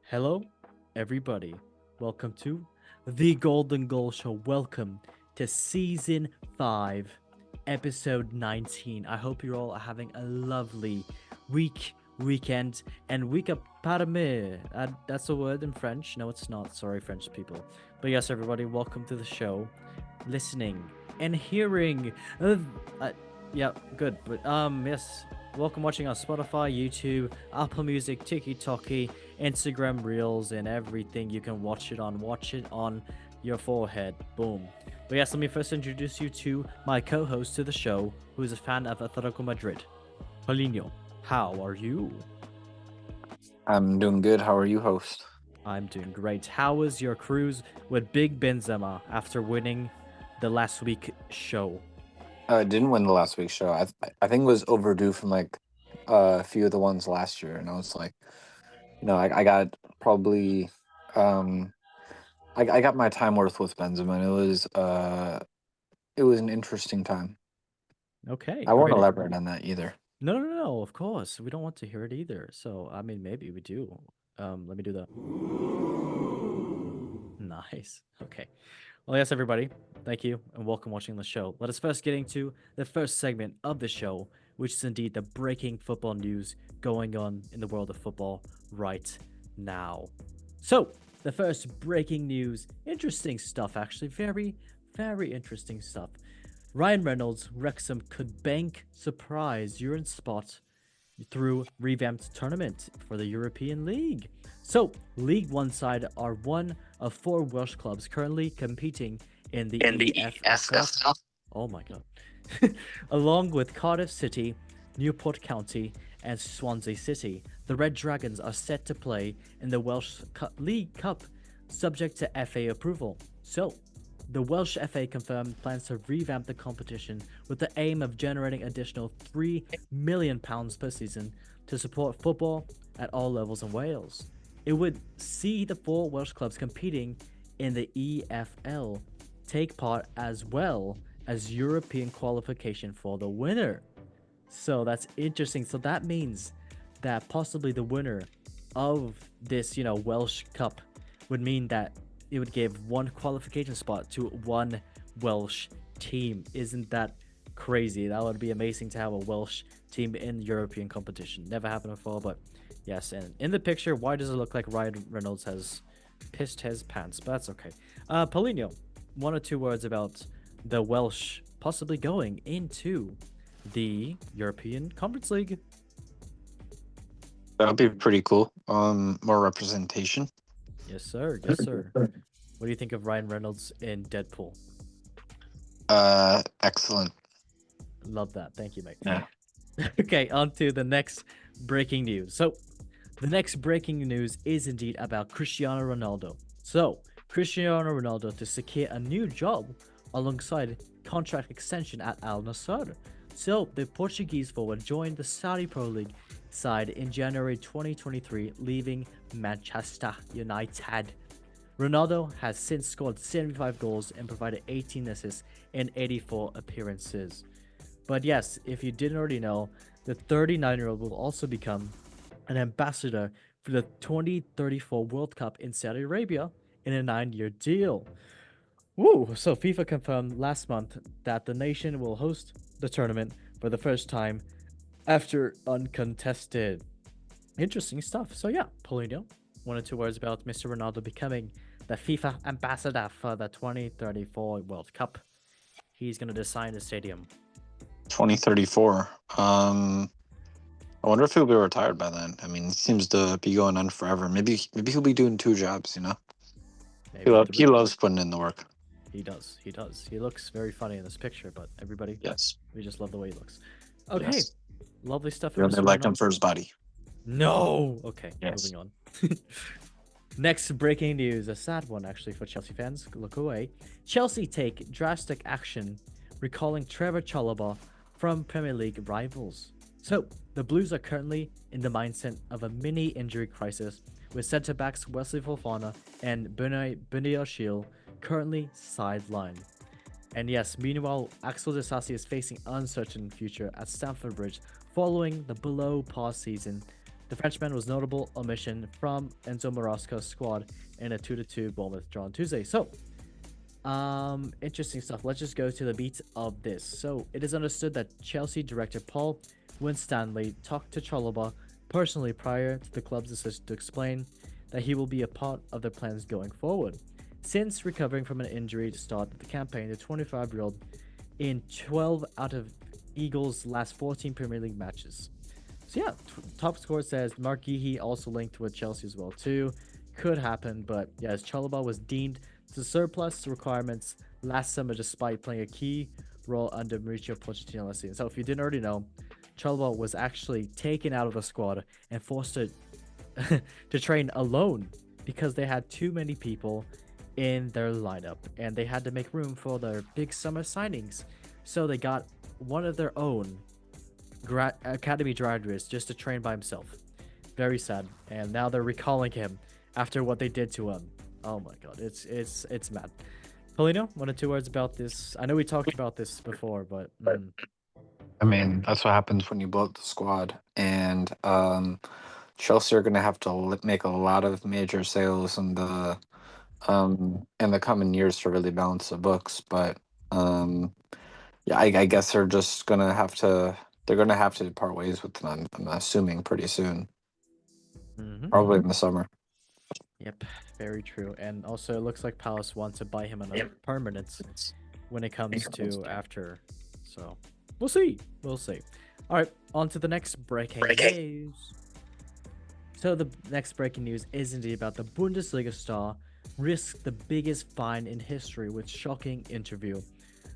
Hello, everybody. Welcome to the Golden Goal Show. Welcome to season 5, episode 19. I hope you're all having a lovely weekend, and week up parame. That's a word in French. No, it's not. Sorry, French people. But yes, everybody, welcome to the show. Listening and hearing. Uh, yeah, good. But yes, welcome watching on Spotify, YouTube, Apple Music, TikTok, Instagram Reels, and everything you can watch it on. Watch it on your forehead. Boom. But yes, let me first introduce you to my co-host to the show, who is a fan of Atletico Madrid. Paulinho, how are you? I'm doing good. How are you, host? I'm doing great. How was your cruise with Big Benzema after winning the last week show? I didn't win the last week's show. I think it was overdue from a few of the ones last year, and I was like, I got probably um I got my time worth with Benzema, and it was an interesting time. Okay, I won't great. elaborate on that either. No, of course. We don't want to hear it either. So, I mean, maybe we do. Let me do the nice. Okay. Well, yes, everybody. Thank you and welcome watching the show. Let us first get into the first segment of the show, which is indeed the breaking football news going on in the world of football right now. So, the first breaking news, interesting stuff actually, very interesting stuff. Ryan Reynolds, Wrexham could bank surprise Euro spot through revamped tournament for the European League. So, League One side are one of four Welsh clubs currently competing in the In the EFL. ESFL. Oh my god. Along with Cardiff City, Newport County, and Swansea City, the Red Dragons are set to play in the Welsh League Cup, subject to FA approval. So, the Welsh FA confirmed plans to revamp the competition with the aim of generating additional £3 million per season to support football at all levels in Wales. It would see the four Welsh clubs competing in the EFL take part as well as European qualification for the winner. So that's interesting. So that means that possibly the winner of this, Welsh Cup would mean that it would give one qualification spot to one Welsh team. Isn't that crazy? That would be amazing to have a Welsh team in European competition. Never happened before, but yes. And in the picture, why does it look like Ryan Reynolds has pissed his pants? But that's okay. Paulinho, one or two words about the Welsh possibly going into the European Conference League. That would be pretty cool. More representation. Yes, sir. Yes, sir. What do you think of Ryan Reynolds in Deadpool? Excellent. Love that. Thank you, mate. Yeah. Okay, on to the next breaking news. So, the next breaking news is indeed about Cristiano Ronaldo. So, Cristiano Ronaldo to secure a new job alongside contract extension at Al Nassr. So, the Portuguese forward joined the Saudi Pro League side in January 2023, leaving Manchester United. Ronaldo has since scored 75 goals and provided 18 assists in 84 appearances. But yes, if you didn't already know, the 39-year-old will also become an ambassador for the 2034 World Cup in Saudi Arabia in a 9-year deal. Woo! So FIFA confirmed last month that the nation will host the tournament for the first time after uncontested. Interesting stuff. So yeah, Paulinho, one or two words about Mr. Ronaldo becoming the FIFA ambassador for the 2034 World Cup. He's going to design the stadium. 2034. I wonder if he'll be retired by then. I mean, he seems to be going on forever. Maybe he'll be doing two jobs. Maybe He loves putting in the work. He does. He does. He looks very funny in this picture, but everybody, Yes. we just love the way he looks. Okay, Yes. lovely stuff. You only Mr. like him Reynolds. for his body. No. Okay, Yes. moving on. Next breaking news, a sad one actually for Chelsea fans. Look away. Chelsea take drastic action, recalling Trevor Chalobah from Premier League rivals. So, the Blues are currently in the mindset of a mini injury crisis, with centre backs Wesley Fofana and Benicio Shield currently sidelined. And yes, meanwhile, Axel Disasi is facing uncertain future at Stamford Bridge following the below par season The Frenchman was notable omission from Enzo Marasca's squad in a 2-2 Bournemouth draw on Tuesday. So, interesting stuff. Let's just go to the beat of this. So, it is understood that Chelsea director Paul Winstanley talked to Chalobah personally prior to the club's decision to explain that he will be a part of their plans going forward. Since recovering from an injury to start the campaign, the 25-year-old in 12 out of Eagles' last 14 Premier League matches. So yeah, top score says Mark Geehee also linked with Chelsea as well too. Could happen, but yes, Chalobah was deemed to surplus requirements last summer despite playing a key role under Mauricio Pochettino last season. So if you didn't already know, Chalobah was actually taken out of the squad and forced to to train alone because they had too many people in their lineup and they had to make room for their big summer signings. So they got one of their own academy graduates just to train by himself. Very sad. And now they're recalling him after what they did to him. Oh my god, it's mad. Polino, one or two words about this. I know we talked about this before, but I mean, that's what happens when you blow up the squad. And Chelsea are going to have to make a lot of major sales in the coming years to really balance the books. But yeah, I guess they're gonna have to part ways with them. I'm assuming pretty soon, probably in the summer. Yep, very true. And also, it looks like Palace wants to buy him on a permanent when it comes to after. So, we'll see. We'll see. All right, on to the next breaking news. So, the next breaking news is indeed about the Bundesliga star risked the biggest fine in history with shocking interview.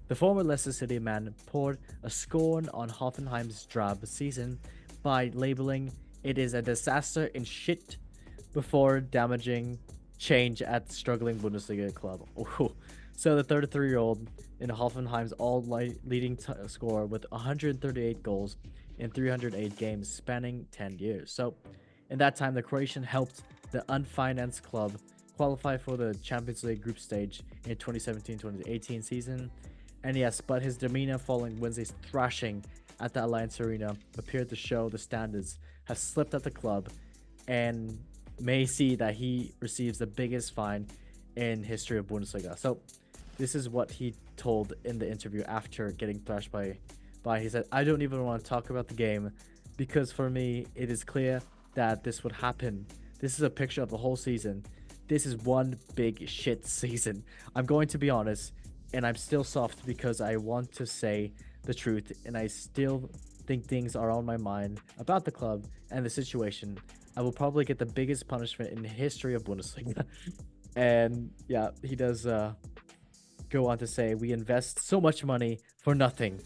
The former Leicester City man poured a scorn on Hoffenheim's drab season by labeling it is a disaster in shit before damaging change at struggling Bundesliga club. Ooh. So the 33-year-old in Hoffenheim's all-leading scorer with 138 goals in 308 games spanning 10 years. So in that time, the Croatian helped the unfinanced club qualify for the Champions League group stage in 2017-2018 season. And yes, but his demeanor following Wednesday's thrashing at the Allianz Arena appeared to show the standards have slipped at the club and may see that he receives the biggest fine in history of Bundesliga. So this is what he told in the interview after getting thrashed by he said, I don't even want to talk about the game because for me it is clear that this would happen. This is a picture of the whole season. This is one big shit season. I'm going to be honest, and I'm still soft because I want to say the truth and I still think things are on my mind about the club and the situation. I will probably get the biggest punishment in the history of Bundesliga. And yeah, he does go on to say, we invest so much money for nothing.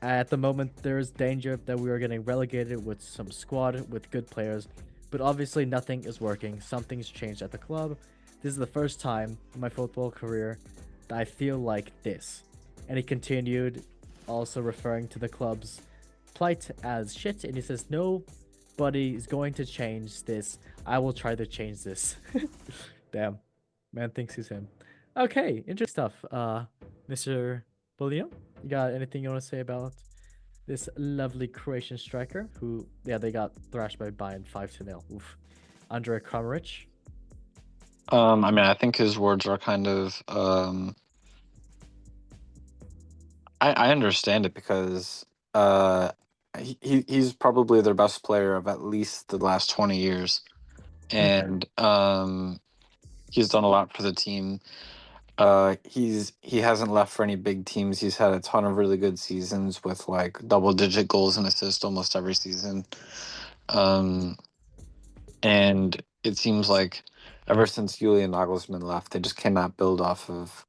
At the moment, there is danger that we are getting relegated with some squad with good players, but obviously nothing is working. Something's changed at the club. This is the first time in my football career that I feel like this. And he continued, also referring to the club's plight as shit, and he says, nobody is going to change this. I will try to change this. Damn. Man thinks he's him. Okay, interesting stuff. Mr. Bullion, you got anything you want to say about this lovely Croatian striker who, yeah, they got thrashed by Bayern 5-0. Oof. Andre Kramaric. I mean, I think his words are kind of. I understand it because he's probably their best player of at least the last 20 years, and he's done a lot for the team. He hasn't left for any big teams. He's had a ton of really good seasons with like double-digit goals and assists almost every season. And it seems like ever since Julian Nagelsmann left, they just cannot build off of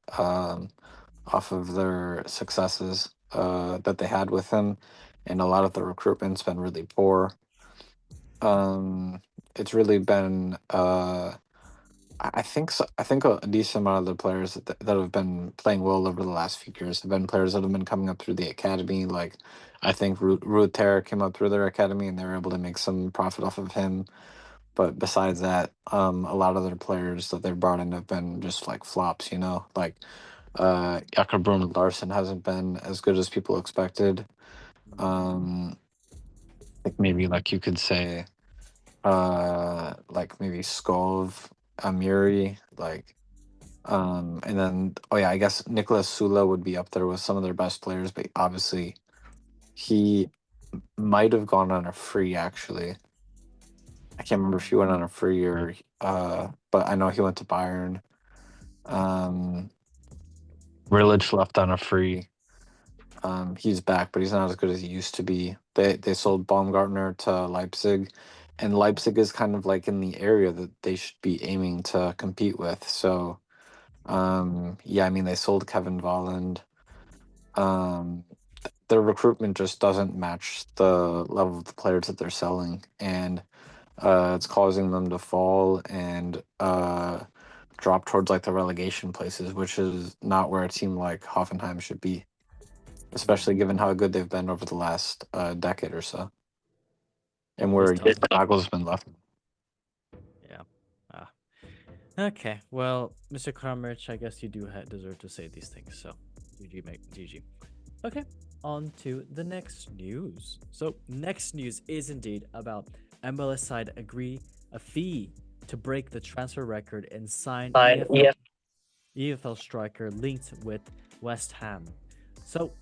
their successes that they had with him, and a lot of the recruitment's been really poor. It's really been I think so. I think a decent amount of the players that have been playing well over the last few years have been players that have been coming up through the academy. Like I think Ruud Terra came up through their academy and they were able to make some profit off of him. But besides that, a lot of their players that they've brought in have been just like flops. Like Jakob Brun Larson hasn't been as good as people expected. Like maybe like you could say like maybe Skov, Amiri, like and then oh yeah, I guess Nicholas Sula would be up there with some of their best players, but obviously he might have gone on a free actually. I can't remember if he went on a free or but I know he went to Bayern. Um Rilic left on a free. He's back, but he's not as good as he used to be. They sold Baumgartner to Leipzig, and Leipzig is kind of like in the area that they should be aiming to compete with. So, yeah, I mean they sold Kevin Volland. Um, their recruitment just doesn't match the level of the players that they're selling, and it's causing them to fall and drop towards like the relegation places, which is not where a team like Hoffenheim should be, especially given how good they've been over the last decade or so, and It's where tough. Nagelsmann left. Yeah. Ah. Okay. Well, Mr. Kramrich, I guess you do deserve to say these things. So, GG, mate. GG. Okay. On to the next news. So, next news is indeed about MLS side agree a fee to break the transfer record and sign Fine. Yeah. EFL striker linked with West Ham. So,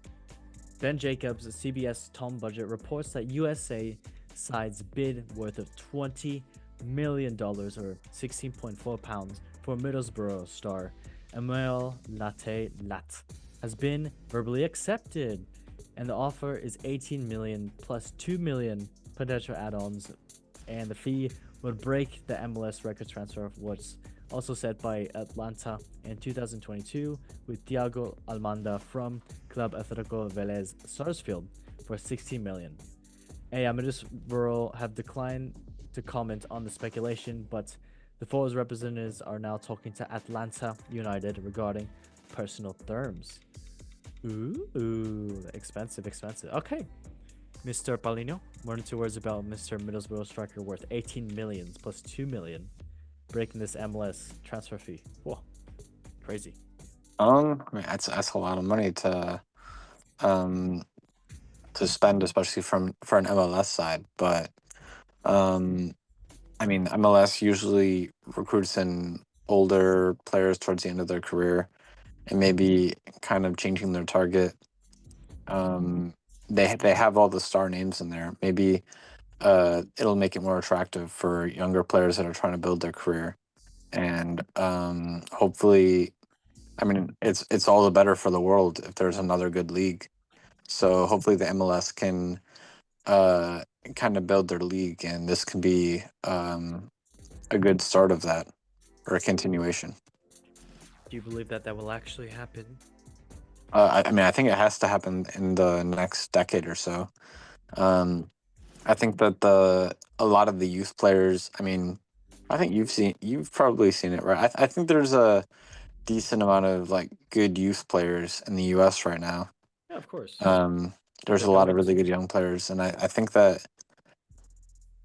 Ben Jacobs, CBS Tom Budget reports that USA side's bid worth of $20 million or 16.4 pounds for Middlesbrough star Emmanuel Latte Lat has been verbally accepted, and the offer is 18 million plus 2 million potential add-ons, and the fee would break the MLS record transfer of what's also set by Atlanta in 2022 with Thiago Almada from Club Atletico Vélez Sarsfield for 16 million. Middlesbrough have declined to comment on the speculation, but the forwards representatives are now talking to Atlanta United regarding personal terms. Ooh, expensive. Okay, Mr. Palino, more than 2 words about Mr. Middlesbrough striker worth 18 millions plus 2 million, breaking this MLS transfer fee. Whoa, crazy. I mean, that's a lot of money um to spend, especially from for an MLS side. But um, I mean, MLS usually recruits in older players towards the end of their career, and maybe kind of changing their target. They have all the star names in there. Maybe it'll make it more attractive for younger players that are trying to build their career, and hopefully, I mean, it's all the better for the world if there's another good league. So hopefully the MLS can uh, kind of build their league, and this can be a good start of that or a continuation. Do you believe that will actually happen? I mean, I think it has to happen in the next decade or so. Um, I think that a lot of the youth players. I mean, I think you've probably seen it, right? I think there's a decent amount of like good youth players in the U.S. right now. Yeah, of course. Um, there's Other a lot of countries. really good young players, and I think that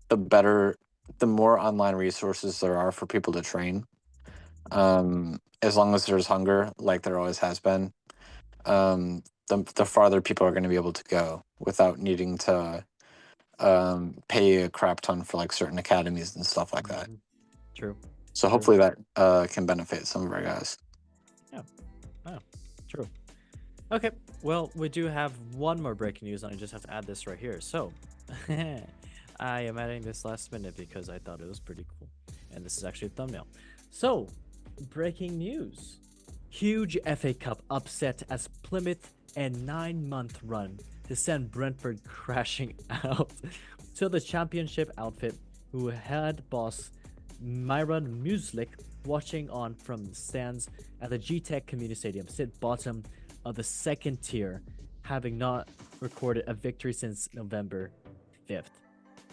the better, the more online resources there are for people to train, as long as there's hunger, like there always has been, the farther people are going to be able to go without needing to pay a crap ton for like certain academies and stuff like that. Mhm. True. So True. hopefully that can benefit some of our guys. Yeah. Oh, true. Okay. Well, we do have one more breaking news, and I just have to add this right here. So, I am adding this last minute because I thought it was pretty cool, and this is actually a thumbnail. So, breaking news: huge FA Cup upset as Plymouth and 9-month run to send Brentford crashing out. So the championship outfit, who had boss Myron Muslik watching on from the stands at the G-Tech Community Stadium, sit bottom of the second tier, having not recorded a victory since November 5th.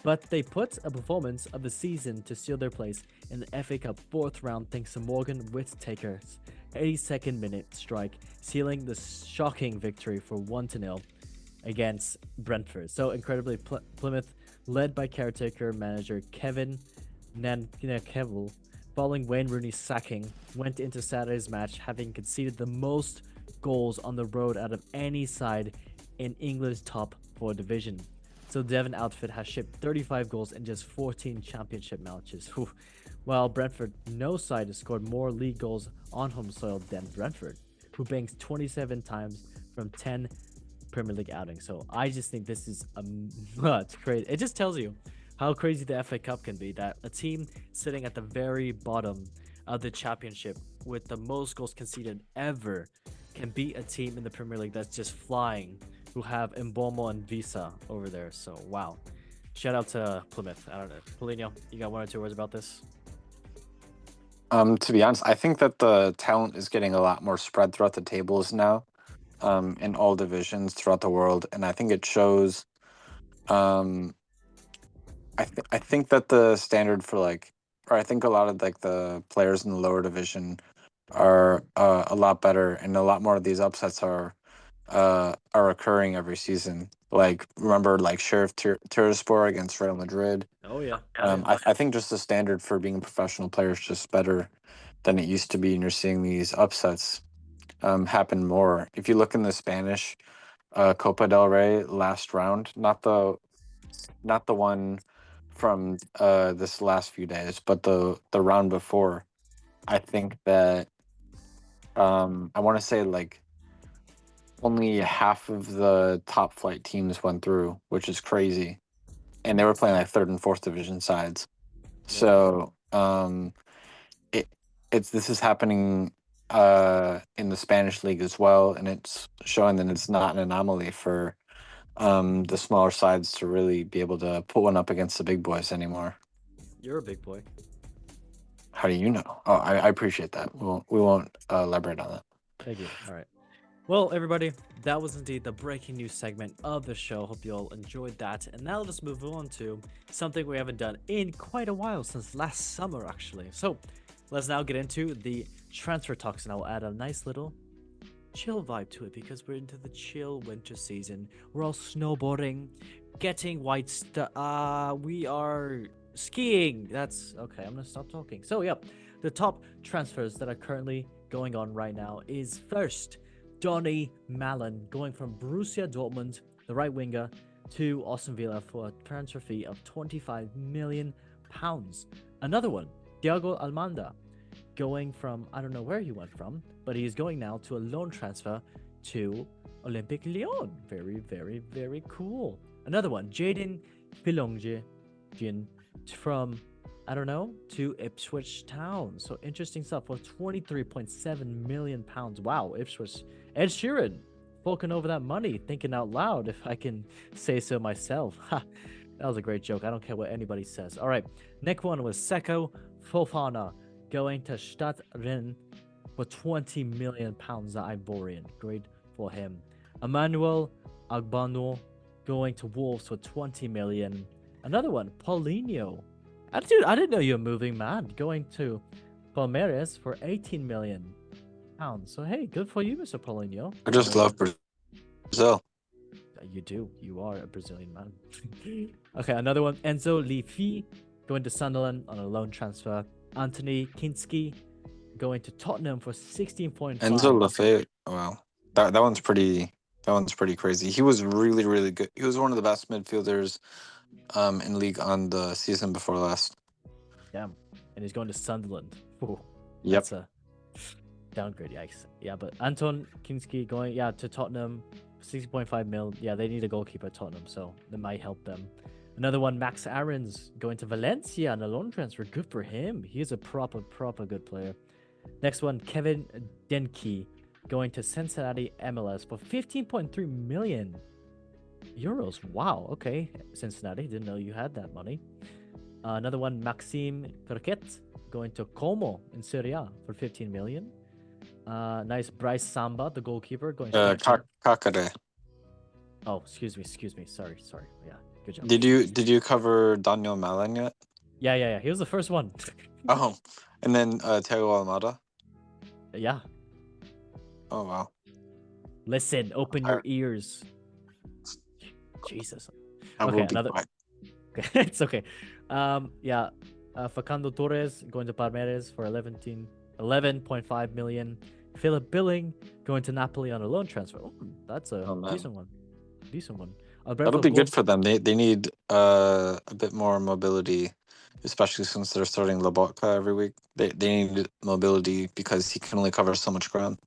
But they put a performance of the season to seal their place in the FA Cup fourth round thanks to Morgan Whittaker's 82nd minute strike, sealing the shocking victory for 1-0 against Brentford. So incredibly, Plymouth, led by caretaker manager Kevin Nankevel, following Wayne Rooney's sacking, went into Saturday's match having conceded the most goals on the road out of any side in England's top 4 division. So Devon outfit has shipped 35 goals in just 14 championship matches. Whew. While Brentford, no side has scored more league goals on home soil than Brentford, who banks 27 times from 10 Premier League outings. So I just think this is it's crazy. It just tells you how crazy the FA Cup can be. That a team sitting at the very bottom of the championship with the most goals conceded ever can beat a team in the Premier League that's just flying, who have Mbomo and Visa over there. So wow, shout out to Plymouth. I don't know, Paulinho, you got 1 or 2 words about this? To be honest, I think that the talent is getting a lot more spread throughout the tables now, in all divisions throughout the world, and I think it shows. Um, I think that the standard for like, or I think a lot of like the players in the lower division are a lot better, and a lot more of these upsets are occurring every season. Like remember, like Sheriff Tiraspol against Real Madrid. Oh yeah, oh yeah. I think just the standard for being a professional player is just better than it used to be, and you're seeing these upsets happen more. If you look in the Spanish Copa del Rey last round, not the one from this last few days, but the round before, I think that I want to say like only half of the top flight teams went through, which is crazy, and they were playing like third and fourth division sides. Yeah. So it it's this is happening in the Spanish league as well, and it's showing that it's not an anomaly for the smaller sides to really be able to put one up against the big boys anymore. You're a big boy. How do you know? Oh, I appreciate that. We won't elaborate on that. Thank you. All right. Well, everybody, that was indeed the breaking news segment of the show. Hope you all enjoyed that. And now let's move on to something we haven't done in quite a while, since last summer, actually. So let's now get into the transfer talks, and I'll add a nice little chill vibe to it because we're into the chill winter season. We're all snowboarding, getting white stuff. We are skiing. That's okay. I'm gonna stop talking. So, yeah, the top transfers that are currently going on right now is first Donny Malen going from Borussia Dortmund, the right winger, to Aston Villa for a transfer fee of £25 million. Another one, Thiago Almanda, going from, I don't know where he went from, but he is going now to a loan transfer to Olympique Lyon. Very, very, very cool. Another one, Jaden Filonge from, I don't know, to Ipswich Town. So interesting stuff for £23.7 million. Wow, Ipswich. Ed Sheeran forking over that money, thinking out loud, if I can say so myself. Ha, that was a great joke. I don't care what anybody says. All right, next one was Seko Fofana going to Stade Rennes for £20 million, the Ivorian. Great for him. Emmanuel Agbano going to Wolves for £20 million. Another one, Paulinho. Dude, I didn't know you were moving, man. Going to Palmeiras for £18 million. So hey, good for you, Mr. Paulinho. I just love Brazil. You do. You are a Brazilian man. Okay, another one. Enzo Lifi going to Sunderland on a loan transfer. Anthony Kinski going to Tottenham for 16.5. Enzo Lafayette. Wow, that one's pretty. That one's pretty crazy. He was really, really good. He was one of the best midfielders in league on the season before last. Yeah, and he's going to Sunderland. Ooh, Yep. that's a downgrade, yikes. Yeah, but Anton Kinski going, to Tottenham, 6.5 mil. Yeah, they need a goalkeeper at Tottenham, so that might help them. Another one, Max Aarons going to Valencia on a loan transfer. Good for him. He is a proper good player. Next one, Kevin Denke going to Cincinnati MLS for 15.3 million euros. Wow, okay. Cincinnati, didn't know you had that money. Another one, Maxime Croquet going to Como in Serie for 15 million. Nice Bryce Samba, the goalkeeper, going to Kakare. Oh, excuse me. Sorry. Yeah, good job. Did you cover Daniel Malen yet? Yeah. He was the first one. Oh, and then Thiago Almada. Yeah. Oh wow. Listen, open your ears. Jesus. I Okay, will be another. quiet. Okay, it's okay. Facundo Torres going to Palmeiras for 11.5 million. Philip Billing going to Napoli on a loan transfer. Oh, that's a Oh, man. decent one. That'll Alberto be good Costa. for them. They need a bit more mobility, especially since they're starting Lobotka every week. They need mobility because he can only cover so much ground.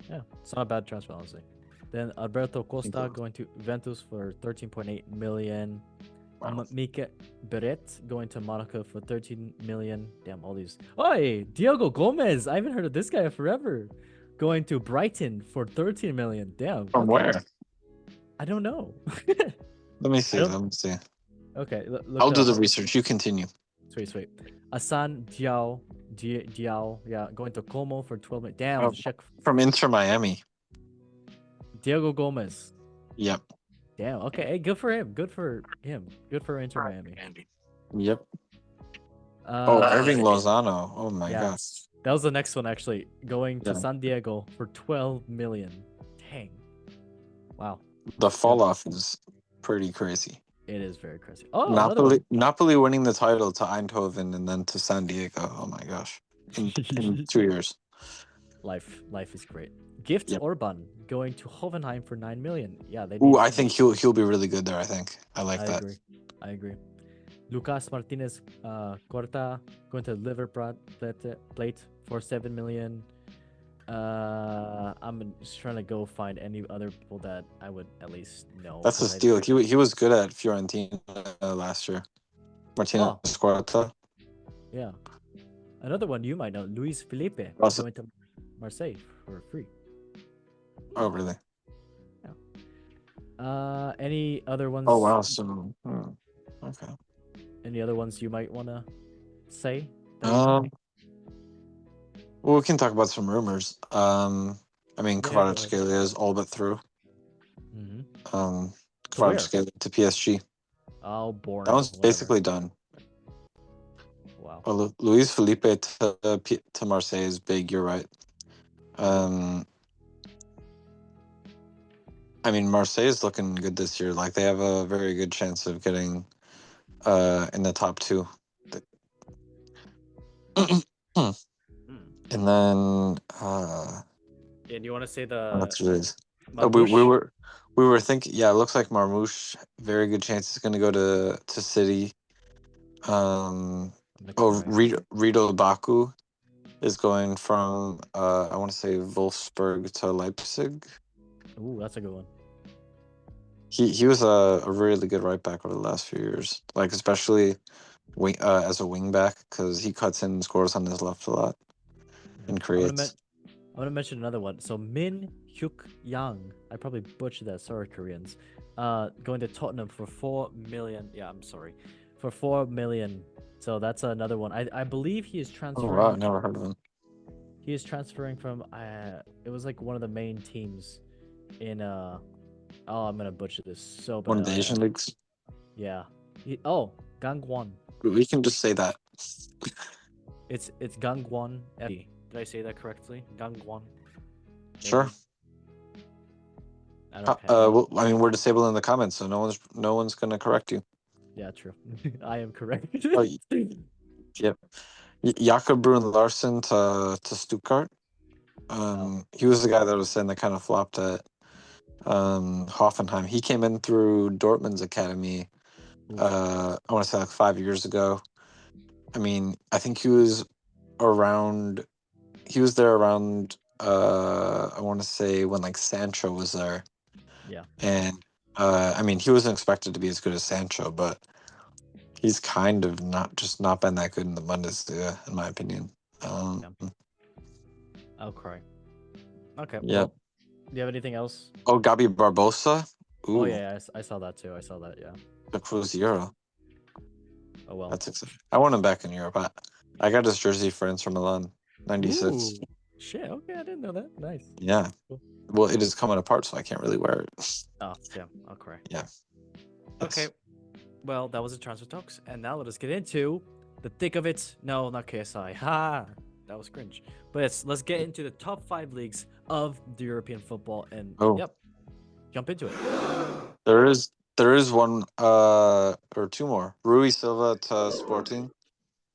Yeah, it's not a bad transfer, honestly. Then Alberto Costa going to Juventus for 13.8 million. Wow. Mike Beret going to Monaco for 13 million. Damn, all these. Oh, hey, Diego Gomez. I haven't heard of this guy forever. Going to Brighton for 13 million. Damn. From where? I don't know. Let me see. I don't- Let me see. Okay, I'll look. do the research. You continue. Sweet. Asan Diao. Yeah, going to Como for 12 million. Damn, Oh, check. from Inter Miami. Diego Gomez. Yep. Damn. Okay. Hey, good for him. Good for him. Good for Inter Miami. Yep. Irving Lozano. Oh my yeah. gosh. That was the next one actually. Going to Yeah. San Diego for 12 million. Dang. Wow. The fall off is pretty crazy. It is very crazy. Oh, another one. Napoli winning the title to Eindhoven and then to San Diego. Oh my gosh. In 2 years. Life is great. Gift Yep. Orban going to Hoffenheim for 9 million. Yeah, they Ooh, need I him. think he'll be really good there, I think. I like that. I agree. Lucas Martinez Corta going to Liver Plate for 7 million. I'm just trying to go find any other people that I would at least know. That's a steal. He was good at Fiorentina last year. Martinez Squarta. Yeah. Another one you might know, Luis Felipe Also, going to Marseille for free. oh, really? Yeah. Any other ones? Oh, wow. So, okay. Any other ones you might want to say? Well, we can talk about some rumors. I mean, Yeah, go ahead. Kvaratskhelia is all but through. Mm-hmm. Kvaratskhelia to PSG. Oh, boring. That one's basically done. Wow. Well, Luis Felipe to Marseille is big. You're right. I mean, Marseille is looking good this year. Like, they have a very good chance of getting in the top two. And then And you want to say what's it is? Marmoush? We were thinking. Yeah, it looks like Marmoush. Very good chance he's going to go to City. Rito Baku is going from I want to say Wolfsburg to Leipzig. Ooh, that's a good one. He was a really good right back over the last few years, like especially as a wing back, because he cuts in and scores on his left a lot and creates. I'm gonna mention another one. So Min Hyuk Yang, I probably butchered that. Sorry, Koreans. Going to Tottenham for 4 million. Yeah, I'm sorry, for 4 million. So that's another one. I believe he is transferring. Oh wow, never heard of him. He is transferring from. It was like one of the main teams in Oh, I'm gonna butcher this so bad. One of the Asian leagues. Yeah. Gangwon. We can just say that. It's Gangwon. Did I say that correctly? Gangwon. Sure. Well, I mean, we're disabled in the comments, so no one's gonna correct you. Yeah, true. I am correct. Yep. Jakob Brun Larsen to Stuttgart. He was the guy that was saying that kind of flopped at Hoffenheim. He came in through Dortmund's academy. I want to say like 5 years ago. I mean, I think he was around. He was there around. I want to say when like Sancho was there. Yeah. And I mean, he wasn't expected to be as good as Sancho, but he's kind of not been that good in the Bundesliga, in my opinion. I'll cry. Okay. Yeah. Well, do you have anything else? Oh, Gabi Barbosa. Ooh. Oh yeah, I saw that too. I saw that. Yeah. The Cruzeiro. Oh well. That's exciting. I want him back in Europe. I got his jersey for Inter Milan, 96. Ooh, shit. Okay, I didn't know that. Nice. Yeah. Cool. Well, it is coming apart, so I can't really wear it. Oh, damn. I'll cry. Yeah. Okay. Yes. Well, that was the transfer talks, and now let us get into the thick of it. No, not KSI. Ha! That was cringe. But let's get into the top 5 leagues of the European football, and yep, jump into it. There is one or two more. Rui Silva to Sporting.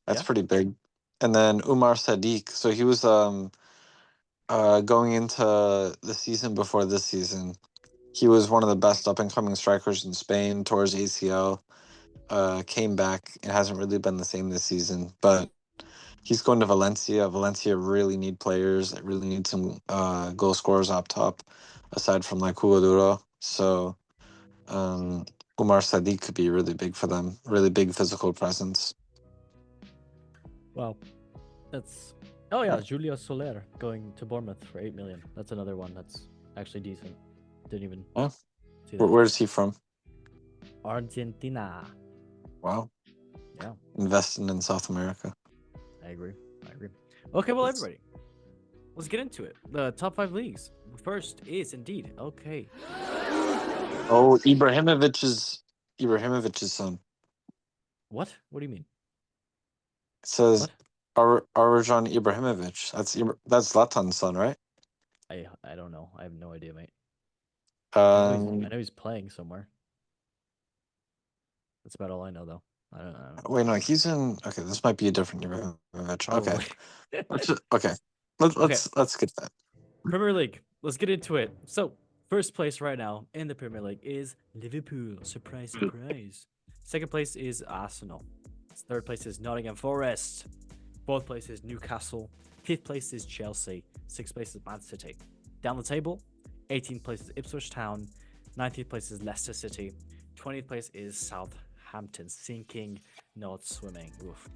That's pretty big. And then Umar Sadiq. So he was going into the season before this season. He was one of the best up and coming strikers in Spain. Tore his ACL, came back. It hasn't really been the same this season, but he's going to Valencia. Valencia really need players. They really need some goal scorers up top, aside from like Hugo Duro. So Umar Sadiq could be really big for them. Really big physical presence. Wow, that's. Oh yeah, Julio Soler going to Bournemouth for 8 million. That's another one that's actually decent. Didn't even Yeah. see that. Where's he from? Argentina. Wow. Yeah, Investing in South America. I agree. Okay, well, everybody, let's get into it. The top 5 leagues. First is indeed okay. Oh, Ibrahimovic's son. What? What do you mean? It says What? Arjan Ibrahimovic. That's Zlatan's son, right? I don't know. I have no idea, mate. I Um, know he's playing somewhere. That's about all I know, though. I don't know. wait, no, he's in. Okay, this might be a different Ibrahimovic. Okay, Probably. okay. Okay, Let's get that. Premier League. Let's get into it. So, first place right now in the Premier League is Liverpool. Surprise, surprise. Second place is Arsenal. Third place is Nottingham Forest. Fourth place is Newcastle. Fifth place is Chelsea. Sixth place is Man City. Down the table, 18th place is Ipswich Town. 19th place is Leicester City. 20th place is Southampton. Sinking, not swimming. Oof.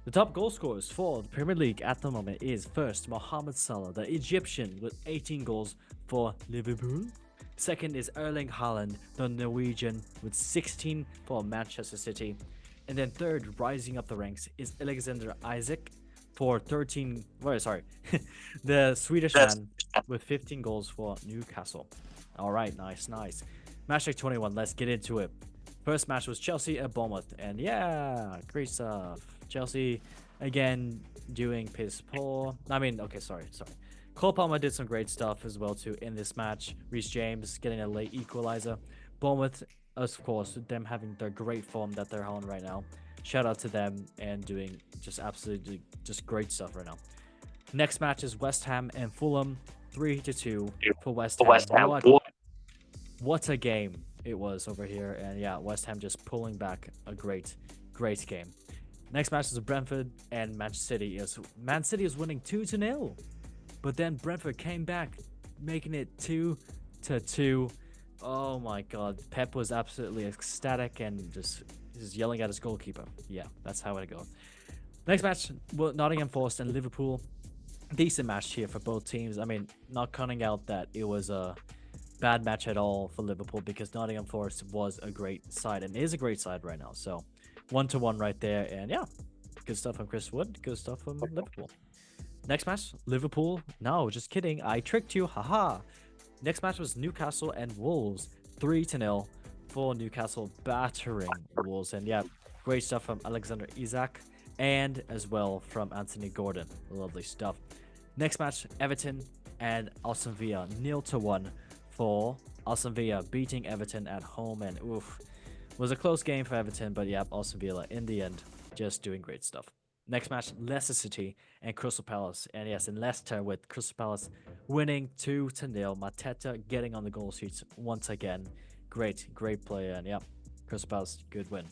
The top goal scorers for the Premier League at the moment is first Mohamed Salah, the Egyptian, with 18 goals for Liverpool. Second is Erling Haaland, the Norwegian, with 16 for Manchester City. And then third, rising up the ranks, is Alexander Isaac for 13. Sorry, the Swedish man with 15 goals for Newcastle. All right, nice. Match day 21. Let's get into it. First match was Chelsea at Bournemouth, and yeah, great stuff. Chelsea again doing piss poor. Sorry. Cole Palmer did some great stuff as well too in this match. Reece James getting a late equalizer. Bournemouth, of course, them having their great form that they're on right now. Shout out to them and doing just absolutely just great stuff right now. Next match is West Ham and Fulham, 3-2 for West Ham. What a game it was over here, and yeah, West Ham just pulling back a great game. Next match is Brentford and Manchester City. Man City is winning 2-0, but then Brentford came back, making it 2-2. Oh my God, Pep was absolutely ecstatic and just yelling at his goalkeeper. Yeah, that's how it goes. Next match, Nottingham Forest and Liverpool. Decent match here for both teams. I mean, not counting out that it was a bad match at all for Liverpool, because Nottingham Forest was a great side and is a great side right now. So 1-1 right there, and yeah, good stuff from Chris Wood, good stuff from Liverpool. Next match, Liverpool. No, just kidding. I tricked you. Haha. Next match was Newcastle and Wolves. 3-0 for Newcastle, battering Wolves. And yeah, great stuff from Alexander Isak and as well from Anthony Gordon. Lovely stuff. Next match, Everton and Aston Villa. 0-1 for Aston Villa, beating Everton at home. And oof, was a close game for Everton, but yeah, Aston Villa in the end just doing great stuff. Next match, Leicester City and Crystal Palace. And yes, in Leicester with Crystal Palace winning 2-0. Mateta getting on the goal sheets once again. Great player. And yeah, Crystal Palace, good win.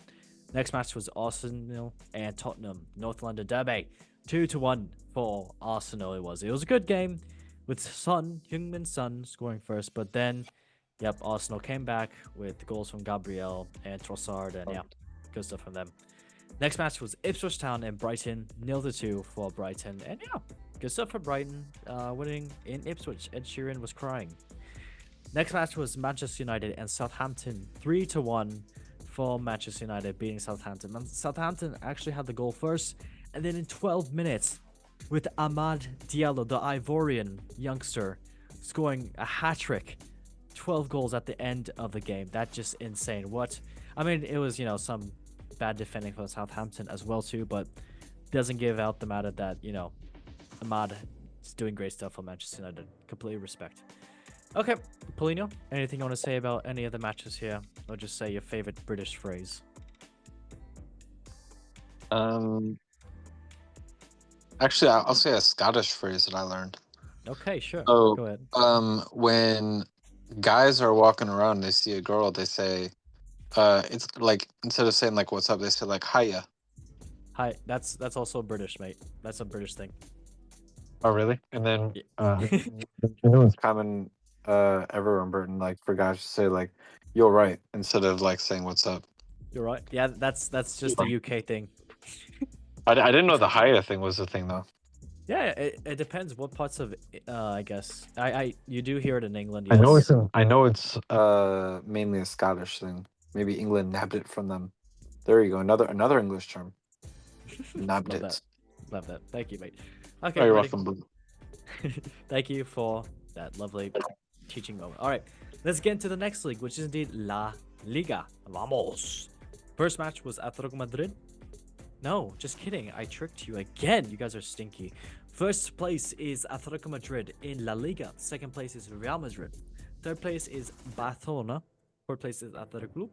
Next match was Arsenal and Tottenham, North London derby. 2-1 for Arsenal it was. It was a good game with Heung-min Son scoring first, but then, yep, Arsenal came back with goals from Gabriel and Trossard, and yeah, good stuff from them. Next match was Ipswich Town and Brighton, 0-2 for Brighton. And yeah, good stuff for Brighton, winning in Ipswich. Ed Sheeran was crying. Next match was Manchester United and Southampton, 3-1 for Manchester United, beating Southampton. Southampton actually had the goal first, and then in 12 minutes, with Amad Diallo, the Ivorian youngster, scoring a hat-trick. 12 goals at the end of the game. That's just insane. It was, some bad defending for Southampton as well too, but doesn't give out the matter that Ahmad is doing great stuff for Manchester United. Completely respect. Okay, Polino, anything you want to say about any of the matches here, or just say your favorite British phrase? Actually, I'll say a Scottish phrase that I learned. Okay, sure. So, Go ahead. when guys are walking around, they see a girl, they say, it's like instead of saying like "what's up," they say like "hiya." Hi, that's also British, mate. That's a British thing. Oh, really? And then Yeah. you know it's common everywhere in Britain, like for guys to say like "you're right" instead of like saying "what's up." You're right. Yeah, that's just a UK thing. I didn't know the hiya thing was a thing though. Yeah, it depends what parts of I guess. You do hear it in England, I yes. know it's mainly a Scottish thing. Maybe England nabbed it from them. There you go. Another English term. Nabbed Love that. it. Love that. Thank you, mate. Oh, Okay, you're ready? welcome. Boo. Thank you for that lovely teaching moment. All right, let's get into the next league, which is indeed La Liga. Vamos. First match was Atletico Madrid. No, just kidding. I tricked you again. You guys are stinky. First place is Atletico Madrid in La Liga. Second place is Real Madrid. Third place is Barcelona. Fourth place is Athletic Club.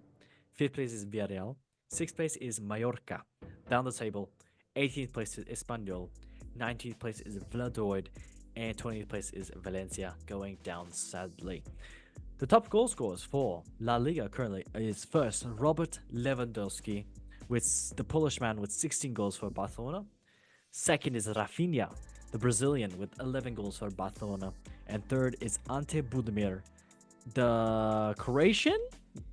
Fifth place is Villarreal. Sixth place is Mallorca. Down the table, 18th place is Espanyol. 19th place is Valladolid. And 20th place is Valencia, going down sadly. The top goal scorers for La Liga currently is first Robert Lewandowski, with the Polish man with 16 goals for Barcelona. Second is Rafinha, the Brazilian, with 11 goals for Barcelona. And third is Ante Budimir, the Croatian,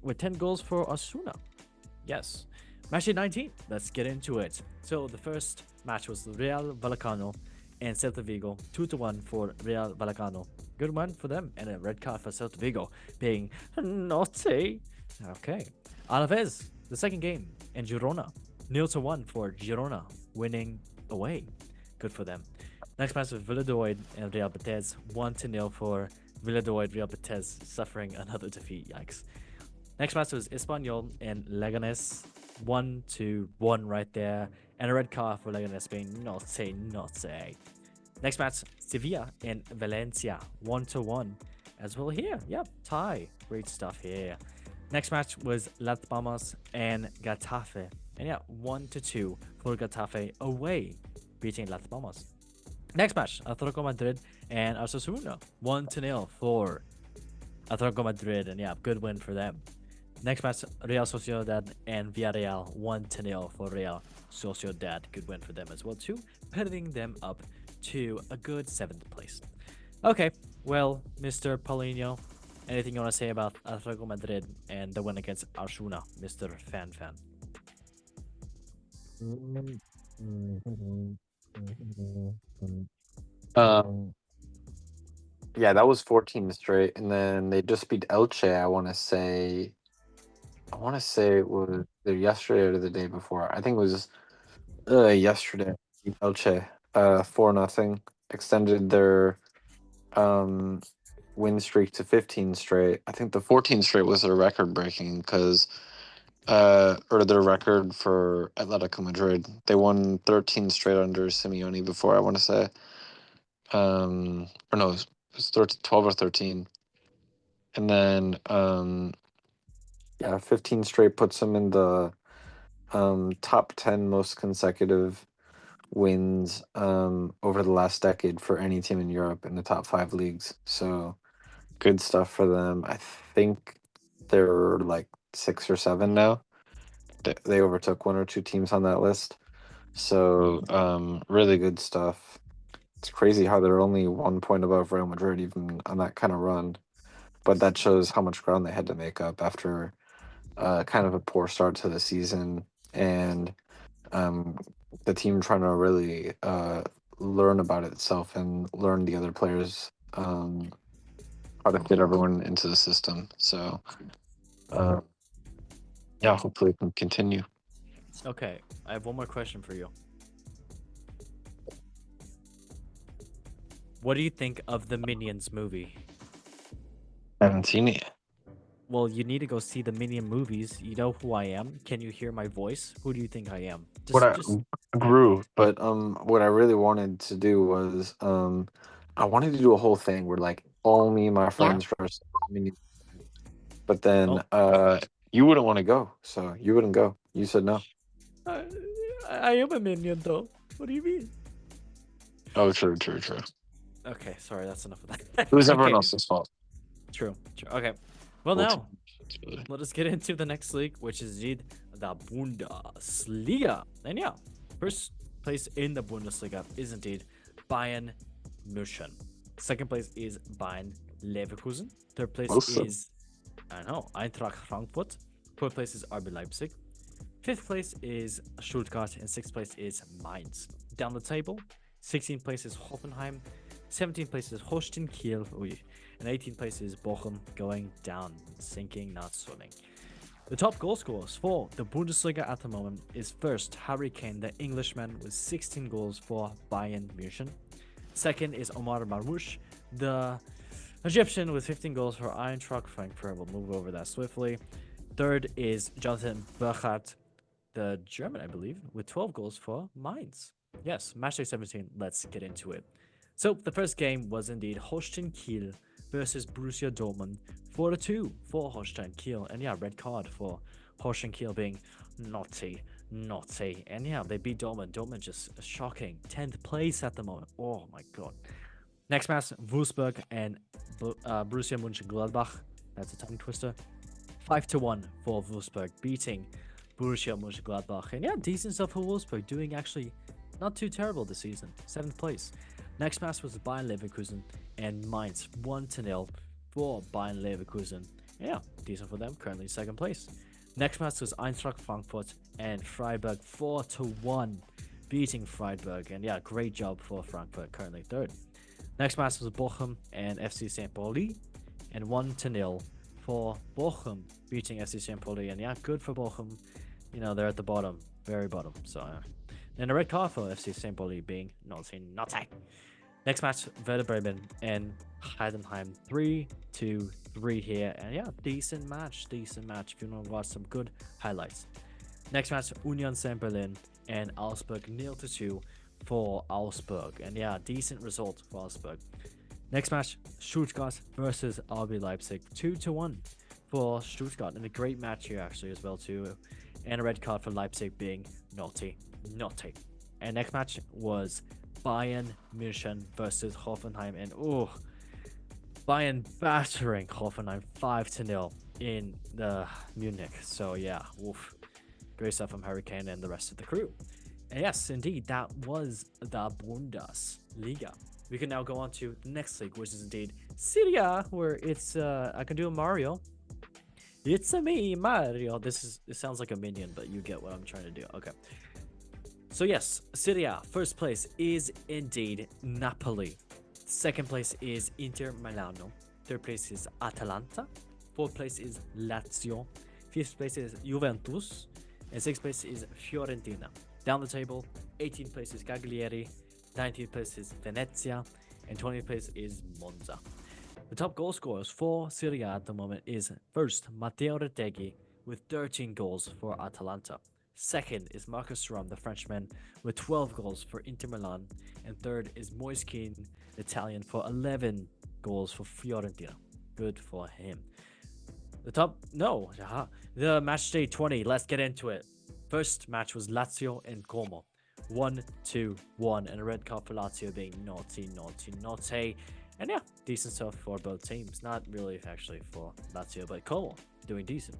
with 10 goals for Osasuna. Yes. Match day 19. Let's get into it. So the first match was Real Vallecano and Celta Vigo, 2-1 for Real Vallecano. Good one for them, and a red card for Celta Vigo, being naughty. Okay. Alaves, the second game, and Girona, 0-1 for Girona, winning away. Good for them. Next match was Valladolid and Real Betis, 1-0 for Valladolid. Real Betis suffering another defeat. Yikes. Next match was Espanyol and Leganes, 1-1 right there, and a red card for Leganes being naughty. Next match, Sevilla and Valencia, 1-1 as well here. Yep, tie. Great stuff here. Next match was Las Palmas and Getafe, and yeah, 1-2 for Getafe away, beating Las Palmas. Next match, Atletico Madrid and Osasuna, 1-0 for Atletico Madrid, and yeah, good win for them. Next match, Real Sociedad and Villarreal, 1-0 for Real Sociedad. Good win for them as well too, putting them up to a good 7th place. Okay, well, Mr. Paulinho, anything you want to say about Atletico Madrid and the win against Osasuna, Mr. Fan? Um, yeah, that was 14 straight, and then they just beat Elche. I want to say it was either yesterday or the day before. I think it was yesterday. Beat Elche 4-0, extended their um win streak to 15 straight. I think the 14 straight was their record breaking because or their record for Atletico Madrid. They won 13 straight under Simeone before, I want to say. Or no, it was 13, 12 or 13. And then yeah, 15 straight puts them in the top 10 most consecutive wins over the last decade for any team in Europe in the top 5 leagues. So good stuff for them. I think they're like 6 or 7 now. They overtook 1 or 2 teams on that list. So really good stuff. It's crazy how they're only 1 point above Real Madrid even on that kind of run. But that shows how much ground they had to make up after kind of a poor start to the season, and the team trying to really learn about itself and learn the other players, how to fit everyone into the system. So uh, yeah, hopefully it can continue. Okay, I have one more question for you. What do you think of the Minions movie? I haven't seen it yet. Well, you need to go see the Minion movies. You know who I am. Can you hear my voice? Who do you think I am? What I Just grew, but what I really wanted to do was I wanted to do a whole thing where like all me and my friends dress up as Minions. But then oh, you wouldn't want to go, so you wouldn't go. You said no. I, I am a minion though. What do you mean? Oh, true, true, true. Okay, sorry, that's enough of It that. was everyone Okay, else's fault. True. True. Okay. Well, We'll now let us get into the next league, which is indeed the Bundesliga. And yeah, first place in the Bundesliga is indeed Bayern München. Second place is Bayern Leverkusen. Third place Closer. is, I know, Eintracht Frankfurt. Fourth place is RB Leipzig. Fifth place is Stuttgart. And sixth place is Mainz. Down the table, 16th place is Hoffenheim. 17th place is Holstein Kiel. And 18th place is Bochum, going down, sinking, not swimming. The top goal scorers for the Bundesliga at the moment is first Harry Kane, the Englishman, with 16 goals for Bayern München. Second is Omar Marmoush, the Egyptian, with 15 goals for Eintracht Frankfurt. We'll move over that swiftly. Third is Jonathan Burkhardt, the German, I believe, with 12 goals for Mainz. Yes, matchday 17. Let's get into it. So the first game was indeed Holstein Kiel versus Borussia Dortmund. 4-2 for Holstein Kiel. And yeah, red card for Holstein Kiel being naughty. And yeah, they beat Dortmund. Dortmund just shocking. 10th place at the moment. Oh my god. Next match, Wolfsburg and Borussia Mönchengladbach. That's a tongue twister. 5-1 for Wolfsburg, beating Borussia Mönchengladbach. And yeah, decent stuff for Wolfsburg, doing actually not too terrible this season. 7th place. Next match was Bayern Leverkusen and Mainz, 1-0 for Bayern Leverkusen. Yeah, decent for them, currently 2nd place. Next match was Eintracht Frankfurt and Freiburg, 4-1, beating Freiburg. And yeah, great job for Frankfurt, currently 3rd. Next match was Bochum and FC St. Pauli, and 1-0 for Bochum, beating FC St. Pauli. And yeah, good for Bochum. You know, they're at the bottom, very bottom. So, and a red card for FC St. Pauli being naughty. Next match, Werder Bremen and Heidenheim, 3-3 here. And yeah, decent match. If you want to watch some good highlights. Next match, Union Saint-Berlin and Augsburg, 0-2 for Augsburg. And yeah, decent result for Augsburg. Next match, Stuttgart versus RB Leipzig, 2-1 for Stuttgart. And a great match here actually as well too. And a red card for Leipzig being naughty. And next match was Bayern München versus Hoffenheim. And Bayern battering Hoffenheim 5-0 in the Munich. So yeah, great stuff from Harry Kane and the rest of the crew. And yes, indeed, that was the Bundesliga. We can now go on to the next league, which is indeed Serie, where it's I can do a Mario. It's a me, Mario. It sounds like a minion, but you get what I'm trying to do. Okay. So yes, Serie A, first place is indeed Napoli. Second place is Inter Milano. Third place is Atalanta. Fourth place is Lazio. Fifth place is Juventus. And sixth place is Fiorentina. Down the table, 18th place is Cagliari. 19th place is Venezia. And 20th place is Monza. The top goal scorers for Serie A at the moment is first Matteo Retegui with 13 goals for Atalanta. Second is Marcus Thuram, the Frenchman, with 12 goals for Inter Milan. And third is Moise Kean, the Italian, for 11 goals for Fiorentina. Good for him. The match day 20. Let's get into it. First match was Lazio and Como. 1-1. And a red card for Lazio being naughty. And yeah, decent stuff for both teams. Not really actually for Lazio, but Como doing decent.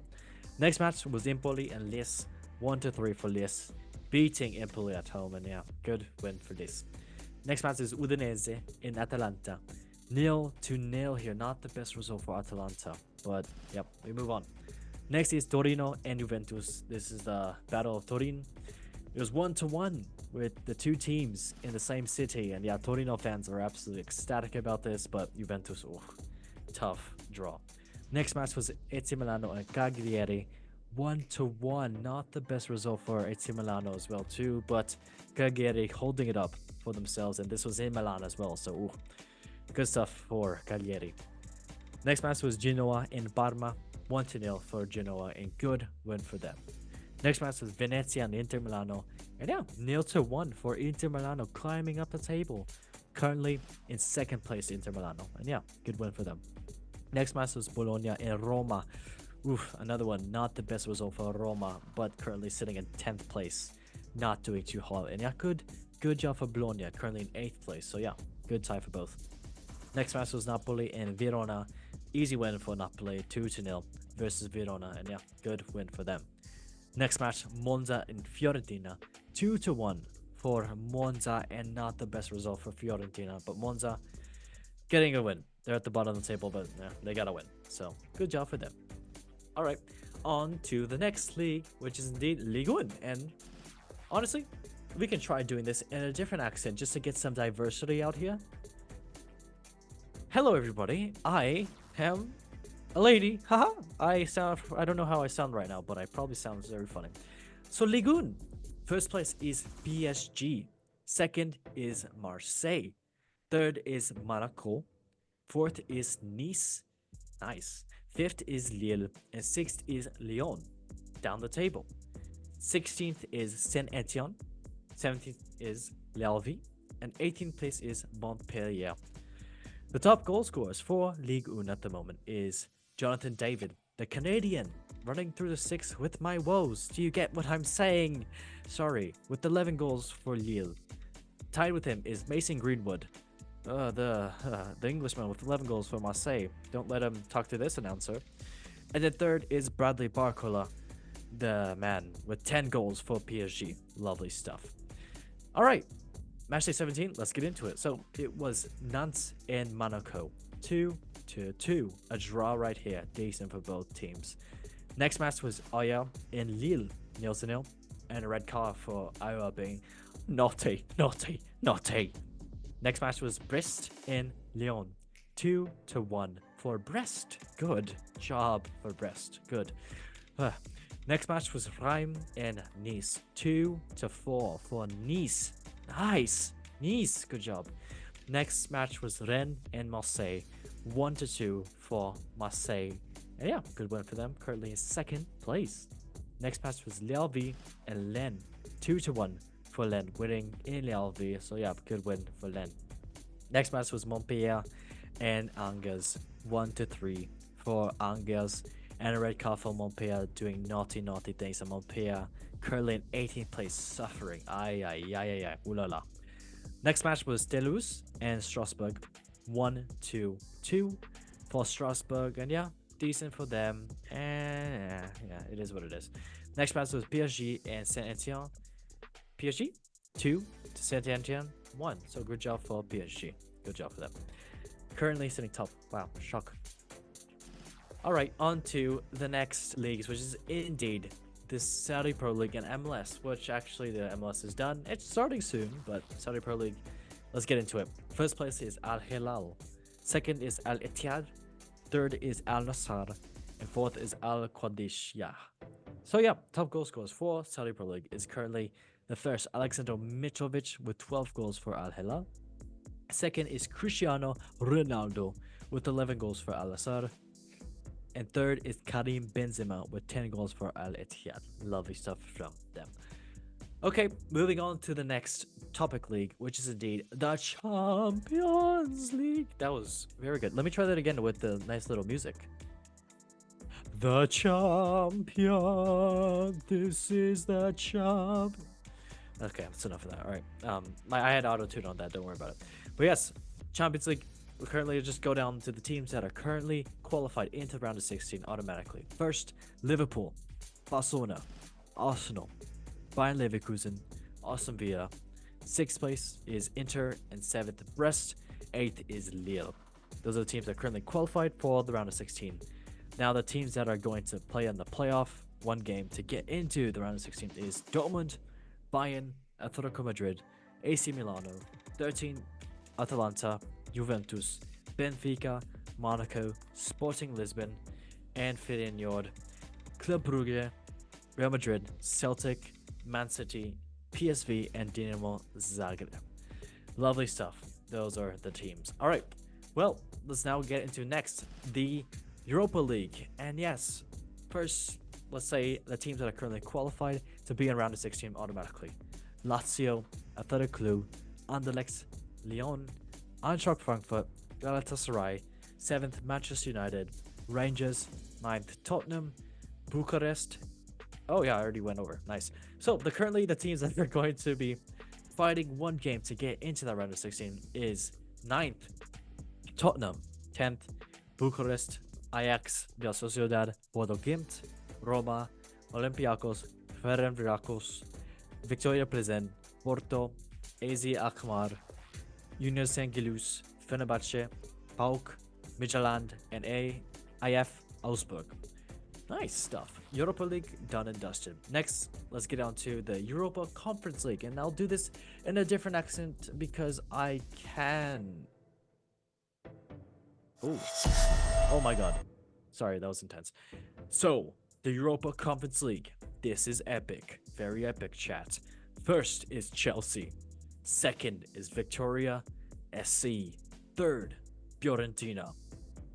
Next match was Empoli and Lecce. 1-3 for Lecce, beating Empoli at home. And yeah, good win for this. Next match is Udinese in Atalanta. 0-0 here. Not the best result for Atalanta, but yep, we move on. Next is Torino and Juventus. This is the Battle of Turin. It was 1-1 with the two teams in the same city. And yeah, Torino fans are absolutely ecstatic about this, but Juventus, tough draw. Next match was AC Milano and Cagliari. 1-1. Not the best result for AC Milano as well too, but Cagliari holding it up for themselves, and this was in Milan as well, so good stuff for Cagliari. Next match was Genoa in Parma. 1-0 for Genoa, and good win for them. Next match was Venezia and Inter Milano, and yeah, 0-1 for Inter Milano, climbing up the table, currently in second place. Inter Milano, and yeah, good win for them. Next match was Bologna and Roma. Another one, not the best result for Roma, but currently sitting in 10th place, not doing too hot. And yeah, good job for Bologna, currently in 8th place. So yeah, good tie for both. Next match was Napoli and Verona. Easy win for Napoli, 2-0 versus Verona, and yeah, good win for them. Next match, Monza and Fiorentina, 2-1 for Monza, and not the best result for Fiorentina, but Monza getting a win. They're at the bottom of the table, but yeah, they got a win. So good job for them. All right, on to the next league, which is indeed Ligue 1. And honestly, we can try doing this in a different accent just to get some diversity out here. Hello, everybody. I am a lady. Haha. I don't know how I sound right now, but I probably sound very funny. So Ligue 1. First place is PSG. Second is Marseille. Third is Monaco. Fourth is Nice. Nice. Fifth is Lille. And sixth is Lyon. Down the table. 16th is Saint Etienne. 17th is L'Alvi. And 18th place is Montpellier. The top goal scorers for Ligue 1 at the moment is Jonathan David, the Canadian, running through the six with my woes. Do you get what I'm saying? Sorry, with 11 goals for Lille. Tied with him is Mason Greenwood, the Englishman with 11 goals for Marseille. Don't let him talk to this announcer. And then third is Bradley Barcola, the man with 10 goals for PSG. Lovely stuff. All right, matchday 17, let's get into it. So it was Nantes and Monaco, 2-2. A draw right here, decent for both teams. Next match was Aya and Lille, 0-0, and a red card for Aya being naughty. Next match was Brest and Lyon, 2-1 for Brest. Good job for Brest. Good. Next match was Reims and Nice, 2-4 for Nice. Nice. Nice. Good job. Next match was Rennes and Marseille, 1-2 for Marseille. And yeah, good win for them. Currently in second place. Next match was L'Alvi and Lens, 2-1 for Lens, winning in L'Alvi. So yeah, good win for Lens. Next match was Montpellier and Angers, 1-3 for Angers. And a red card for Montpellier doing naughty things. And Montpellier currently in 18th place, suffering. Ay. Ooh la la. Next match was Toulouse and Strasbourg, 1-2 for Strasbourg. And yeah, decent for them. And yeah, it is what it is. Next match was PSG and Saint Etienne. PSG 2 to Saint Etienne 1. So good job for PSG. Good job for them. Currently sitting top. Wow, shock. All right, on to the next leagues, which is indeed the Saudi Pro League and MLS, which actually the MLS is done. It's starting soon, but Saudi Pro League, let's get into it. First place is Al Hilal. Second is Al Ittihad. Third is Al Nassr. And fourth is Al Qadisiyah. So yeah, top goal scorers for Saudi Pro League is currently the first Alexander Mitrovic with 12 goals for Al Hilal. Second is Cristiano Ronaldo with 11 goals for Al Nassr. And third is Karim Benzema with 10 goals for Al Ittihad. Lovely stuff from them. Okay, moving on to the next topic league, which is indeed the Champions League. That was very good. Let me try that again with the nice little music. The champion. This is the champ. Okay, that's enough of that. All right. I had auto-tune on that. Don't worry about it. But yes, Champions League. We currently just go down to the teams that are currently qualified into the round of 16 automatically. First, Liverpool, Barcelona, Arsenal, Bayern Leverkusen, Aston Villa. Sixth place is Inter, and seventh, Brest. Eighth is Lille. Those are the teams that are currently qualified for the round of 16. Now, the teams that are going to play in the playoff, one game to get into the round of 16 is Dortmund, Bayern, Atletico Madrid, AC Milano, 13, Atalanta, Juventus, Benfica, Monaco, Sporting Lisbon, and Feyenoord, Club Brugge, Real Madrid, Celtic, Man City, PSV, and Dinamo Zagreb. Lovely stuff. Those are the teams. All right. Well, let's now get into next, the Europa League. And yes, first, let's say the teams that are currently qualified to be in round of 16 automatically. Lazio, Athletic Club, Anderlecht, Lyon, Eintracht Frankfurt, Galatasaray, 7th Manchester United, Rangers, 9th Tottenham, Bucharest. Oh yeah, I already went over. Nice. So currently the teams that are going to be fighting one game to get into that round of 16 is 9th Tottenham, 10th Bucharest, Ajax, Real Sociedad, Bodo Glimt, Roma, Olympiacos, Ferencváros, Victoria Plzen, Porto, AZ Alkmaar, Union Saint-Gilloise, Fenerbahce, PAOK, Midtjylland, and AIF Augsburg. Nice stuff. Europa League done and dusted. Next, let's get on to the Europa Conference League, and I'll do this in a different accent because I can. Oh my god. Sorry, that was intense. So, the Europa Conference League. This is epic. Very epic, chat. First is Chelsea. Second is Victoria SC. Third, Fiorentina.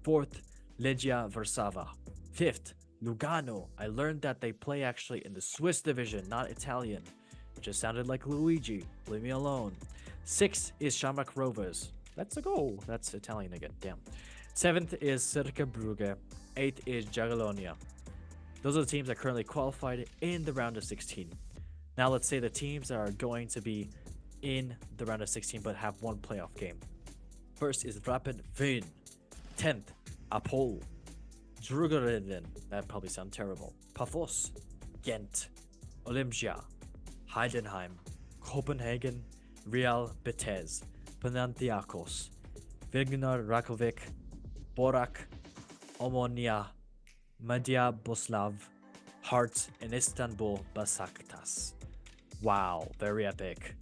Fourth, Legia Warszawa. Fifth, Lugano. I learned that they play actually in the Swiss division, not Italian. It just sounded like Luigi. Leave me alone. Sixth is Shamrock Rovers. That's a goal. That's Italian again. Damn. Seventh is Cercle Brugge. Eighth is Jagiellonia. Those are the teams that currently qualified in the round of 16. Now let's say the teams that are going to be in the round of 16 but have one playoff game. First is Rapid Wien. 10th, Apol. Drugeriden. That probably sounds terrible. Pafos. Ghent. Olympia. Heidenheim. Copenhagen. Real Betis. Panathinaikos. Vignar Rakovic. Borak. Omonia. Madya Boslav. Hearts, and Istanbul Basaktas. Wow, very epic.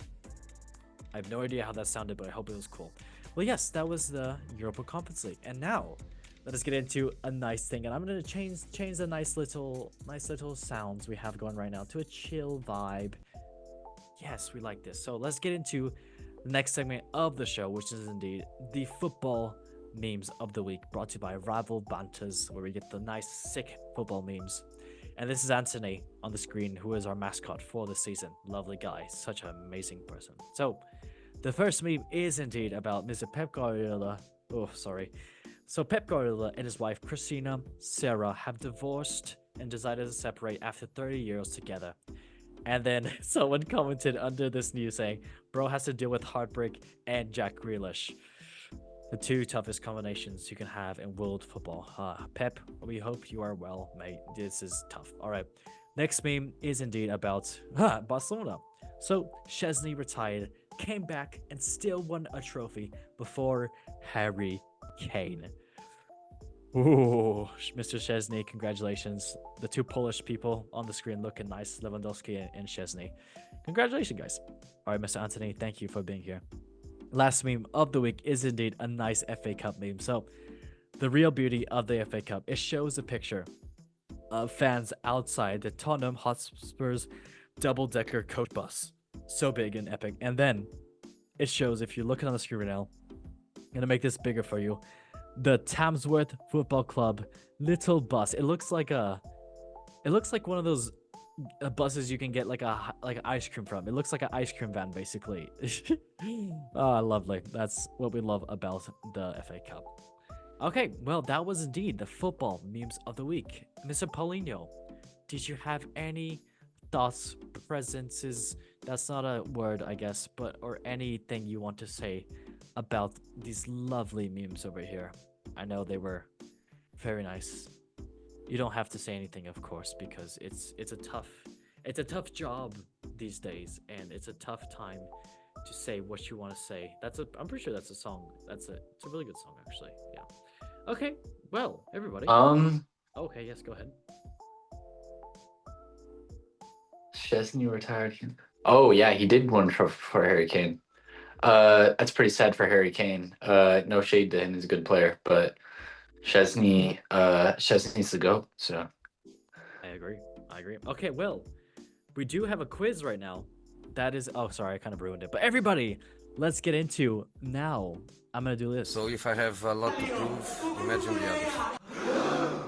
I have no idea how that sounded, but I hope it was cool. Well, yes, that was the Europa Conference League. And now, let us get into a nice thing. And I'm going to change the nice little sounds we have going right now to a chill vibe. Yes, we like this. So let's get into the next segment of the show, which is indeed the football memes of the week, brought to you by Rival Banters, where we get the nice, sick football memes. And this is Anthony on the screen, who is our mascot for the season. Lovely guy, such an amazing person. So, the first meme is indeed about Mr. Pep Guardiola. Oh, sorry. So, Pep Guardiola and his wife, Christina Sarah, have divorced and decided to separate after 30 years together. And then someone commented under this news saying, bro has to deal with heartbreak and Jack Grealish. The two toughest combinations you can have in world football. Pep, we hope you are well, mate. This is tough. All right. Next meme is indeed about Barcelona. So, Szczesny retired, came back, and still won a trophy before Harry Kane. Ooh, Mr. Szczesny, congratulations. The two Polish people on the screen looking nice, Lewandowski and Szczesny. Congratulations, guys. All right, Mr. Anthony, thank you for being here. Last meme of the week is indeed a nice FA Cup meme. So, the real beauty of the FA Cup, it shows a picture of fans outside the Tottenham Hotspur's double-decker coach bus. So big and epic. And then it shows, if you're looking on the screen right now, I'm going to make this bigger for you, the Tamsworth Football Club little bus. It looks like one of those buses you can get like ice cream from. It looks like an ice cream van, basically. Lovely. That's what we love about the FA Cup. Okay, well, that was indeed the football memes of the week. Mr. Paulinho, did you have any thoughts, presences? That's not a word, I guess, or anything you want to say about these lovely memes over here? I know they were very nice. You don't have to say anything, of course, because it's a tough job these days, and it's a tough time to say what you want to say. I'm pretty sure that's a song. It's a really good song, actually. Yeah. Okay. Well, everybody. Okay. Yes. Go ahead. Szczesny retired. Oh yeah, he did one for Harry Kane. That's pretty sad for Harry Kane. No shade to him; he's a good player, but Szczesny needs to go. So I agree. Okay, well, we do have a quiz right now. That is, oh, sorry, I kind of ruined it. But everybody, let's get into now. I'm gonna do this. So if I have a lot to prove, imagine the others.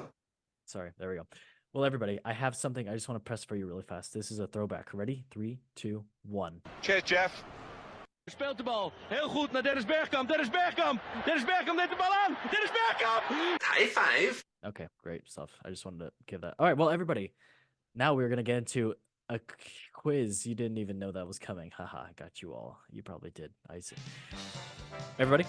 Sorry, there we go. Well, everybody, I have something I just want to press for you really fast. This is a throwback. Ready? 3, 2, 1. Cheers, Jeff. Speelt de bal. Heel goed naar Dennis Bergkamp. Dennis Bergkamp neemt de bal aan. Dennis Bergkamp! High five. Okay, great stuff. I just wanted to give that. All right, well, everybody, now we're going to get into a quiz. You didn't even know that was coming. Haha, I got you all. You probably did. I see. Everybody,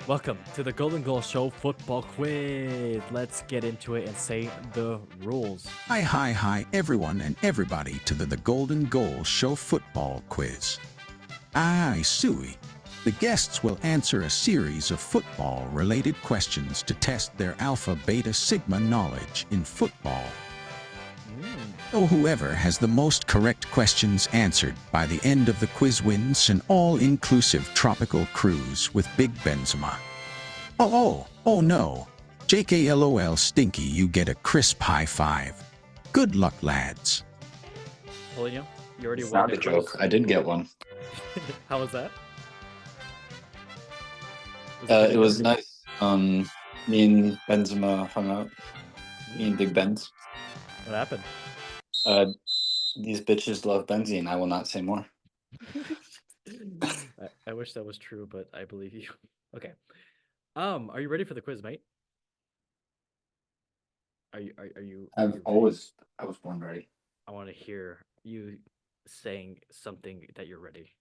Welcome to the Golden Goal Show football quiz. Let's get into it and say the rules. Hi, everyone and everybody to the Golden Goal Show football quiz. Aye, Suey. The guests will answer a series of football-related questions to test their Alpha, Beta, Sigma knowledge in football. So whoever has the most correct questions answered by the end of the quiz wins an all-inclusive tropical cruise with Big Benzema. Oh no. JKLOL Stinky, you get a crisp high five. Good luck, lads. Paulinho, you already It's won not the a joke. quiz. I did get one. How was that? It was nice. Me and Benzema hung out. Me and Big Benz. What happened? These bitches love benzene. I will not say more. I wish that was true, but I believe you. Okay. Are you ready for the quiz, mate? Are you ready? I was born ready. I want to hear you saying something that you're ready.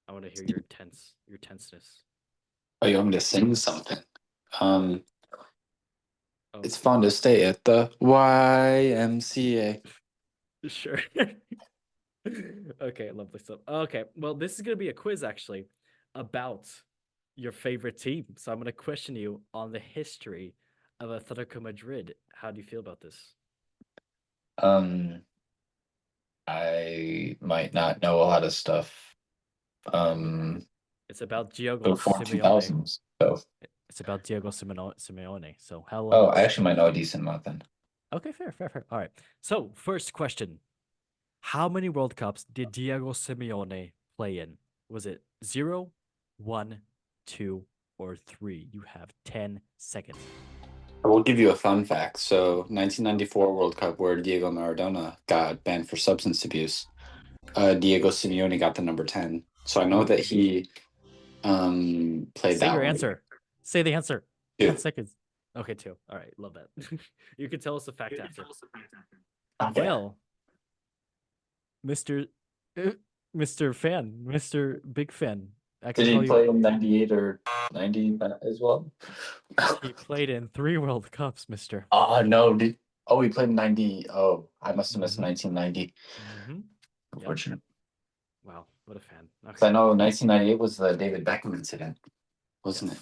I want to hear your tenseness. Oh, you want me to sing something? Oh. It's fun to stay at the YMCA. Sure. Okay, lovely stuff. Okay, well, this is gonna be a quiz actually about your favorite team. So I'm gonna question you on the history of Atletico Madrid. How do you feel about this? I might not know a lot of stuff. It's about Diego Before Simeone. 2000s. So. It's about Diego Simeone. So how? Oh, I actually might know a decent amount then. Okay, fair. All right. So first question: how many World Cups did Diego Simeone play in? Was it 0, 1, 2, or 3? You have 10 seconds. I will give you a fun fact. So, 1994 World Cup, where Diego Maradona got banned for substance abuse, Diego Simeone got the number 10. So I know that he played Say that your one. answer. Say the answer. 2. 10 seconds. Okay, 2. All right, love that. You can tell us the fact after. Okay. Well, Mr. Fan, Mr. Big Fan. I can Did call he you. play in 98 or 90 as well? He played in 3 World Cups, mister. Oh, no. He played in 90. Oh, I must have missed 1990. Unfortunate. Wow, what a fan. Because I know 1998 was the David Beckham incident, wasn't it?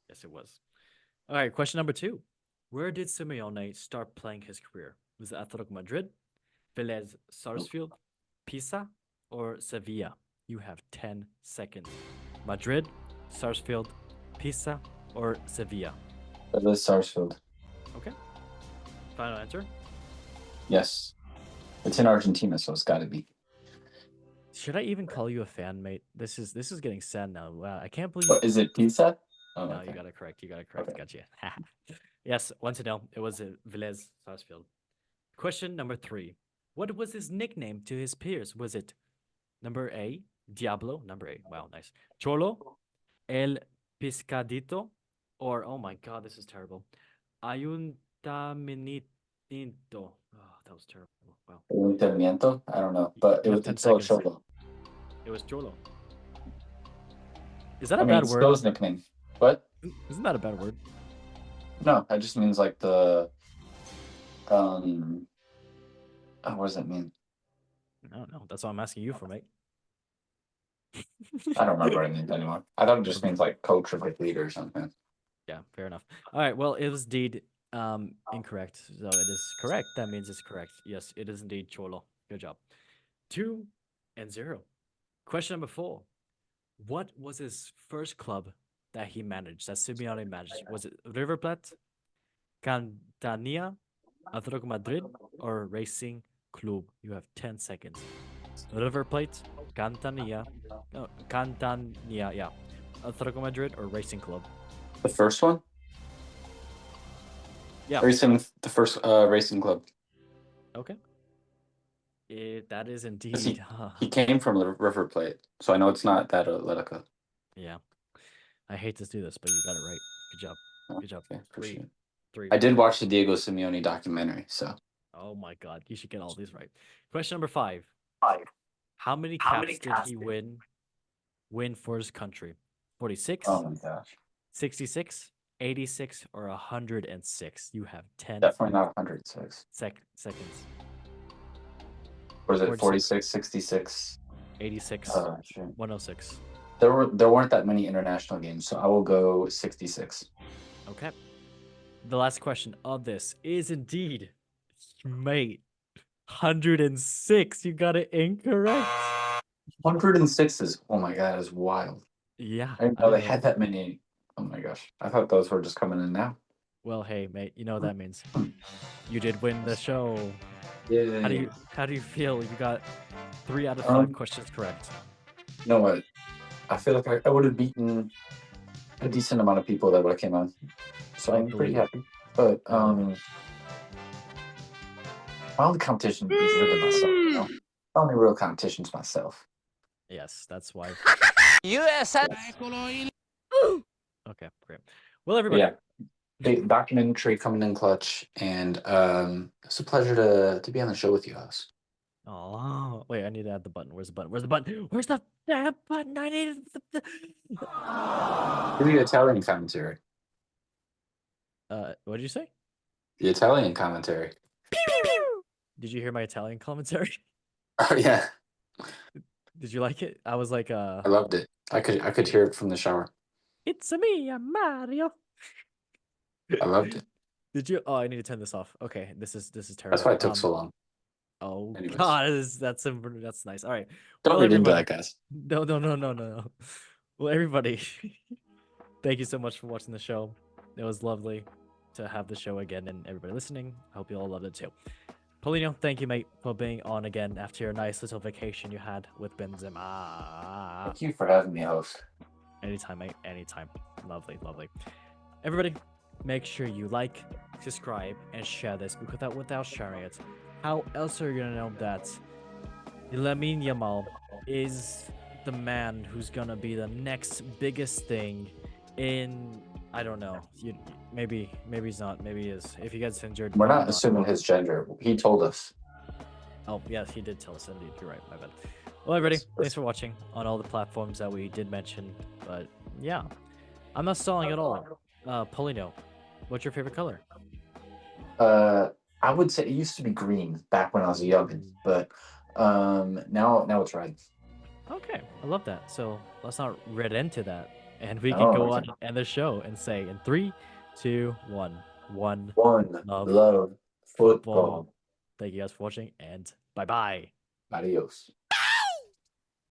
Yes, it was. All right, question number 2. Where did Simeone start playing his career? Was it Atletico Madrid, Vélez Sarsfield, Pisa, or Sevilla? You have 10 seconds. Madrid, Sarsfield, Pisa, or Sevilla? It was Sarsfield. Okay. Final answer? Yes. It's in Argentina, so it's got to be. Should I even call you a fan, mate? This is getting sad now. Wow, I can't believe. Is it pizza? Oh, no, okay. you got it correct. Okay. Gotcha. Yes, 1-0. It was Vélez Sarsfield. Question number 3. What was his nickname to his peers? Was it number A, Diablo? Number A. Wow, nice. Cholo, El Piscadito, or oh my god, this is terrible. Ayuntamiento. Oh, that was terrible. Wow. Ayuntamiento? I don't know, but You have 10 seconds. Cholo. It was Cholo. Is that a bad word? His nickname. What? Isn't that a bad word? No, that just means like the what does that mean? I don't know. That's what I'm asking you for, mate. I don't remember what it means anymore. I thought it just means like coach or like leader or something. Yeah, fair enough. All right, well, it was indeed incorrect. So it is correct. That means it's correct. Yes, it is indeed Cholo. Good job. 2-0. Question number 4. What was his first club that he managed, that Simeone managed? Was it River Plate, Cantania, Atletico Madrid, or Racing Club? You have 10 seconds. River Plate, Cantania, yeah. Atletico Madrid or Racing Club? The first one? Yeah. The first Racing Club. Okay. That is indeed. He came from River Plate, so I know it's not that Atletico. Yeah. I hate to do this, but you got it right. Good job. Good job. Okay, 3. I did watch the Diego Simeone documentary, so. Oh my god, you should get all these right. Question number 5. How many caps did he win for his country? 46, Oh my gosh. 66, 86, or 106. You have 10 Definitely not 106. seconds. What is it? 46, 46, 66. 86, Shit. 106. There weren't that many international games, so I will go 66. Okay. The last question of this is indeed, mate, 106. You got it incorrect. 106 is, oh my god, is wild. Yeah. I didn't know they had that many. Oh my gosh. I thought those were just coming in now. Well, hey, mate, you know what that means. You did win the show. Yeah. How do you feel? You got 3 out of 5 questions correct. You know what? I feel like I would have beaten a decent amount of people that would have came on. So I'm pretty happy. But my only competition is really myself, you know? My only real competition is myself. Yes, that's why. USA. Okay, great. Well, everybody. Yeah. Big documentary coming in clutch, and it's a pleasure to be on the show with you, House. Oh, wait, I need to add the button. Where's the button? Where's the button? Where's the damn button? I need the... Do the Italian commentary. What did you say? The Italian commentary. Did you hear my Italian commentary? Oh yeah, Did you like it? I was like, I loved it. I could hear it from the shower. it's me, I'm Mario. I loved it. Did you? Oh, I need to turn this off. Okay, this is terrible. That's why it took so long. Oh Anyways. God, that's nice. All right. Don't Well, read into everybody. that, guys. No. Well, everybody, thank you so much for watching the show. It was lovely to have the show again, and everybody listening. I hope you all loved it too. Polino, thank you, mate, for being on again after your nice little vacation you had with Benzema. Thank you for having me, host. Anytime, mate. Anytime. Lovely. Everybody, make sure you like, subscribe, and share this, because without sharing it, how else are you gonna know that Lamine Yamal is the man who's gonna be the next biggest thing in, I don't know, maybe he's not, maybe he is. If he gets injured, We're probably not assuming his gender. He told us. Oh, yes, he did tell us, indeed. You're right, my bad. Well, everybody, thanks for watching on all the platforms that we did mention. But, yeah, I'm not stalling at all. Polino, what's your favorite color? I would say it used to be green back when I was a youngin', but now it's red. Okay, I love that. So let's not read into that, and we can Oh, go okay. on and end the show and say in 3, 2, 1, One love love football. football. Thank you guys for watching, and bye-bye. Adios.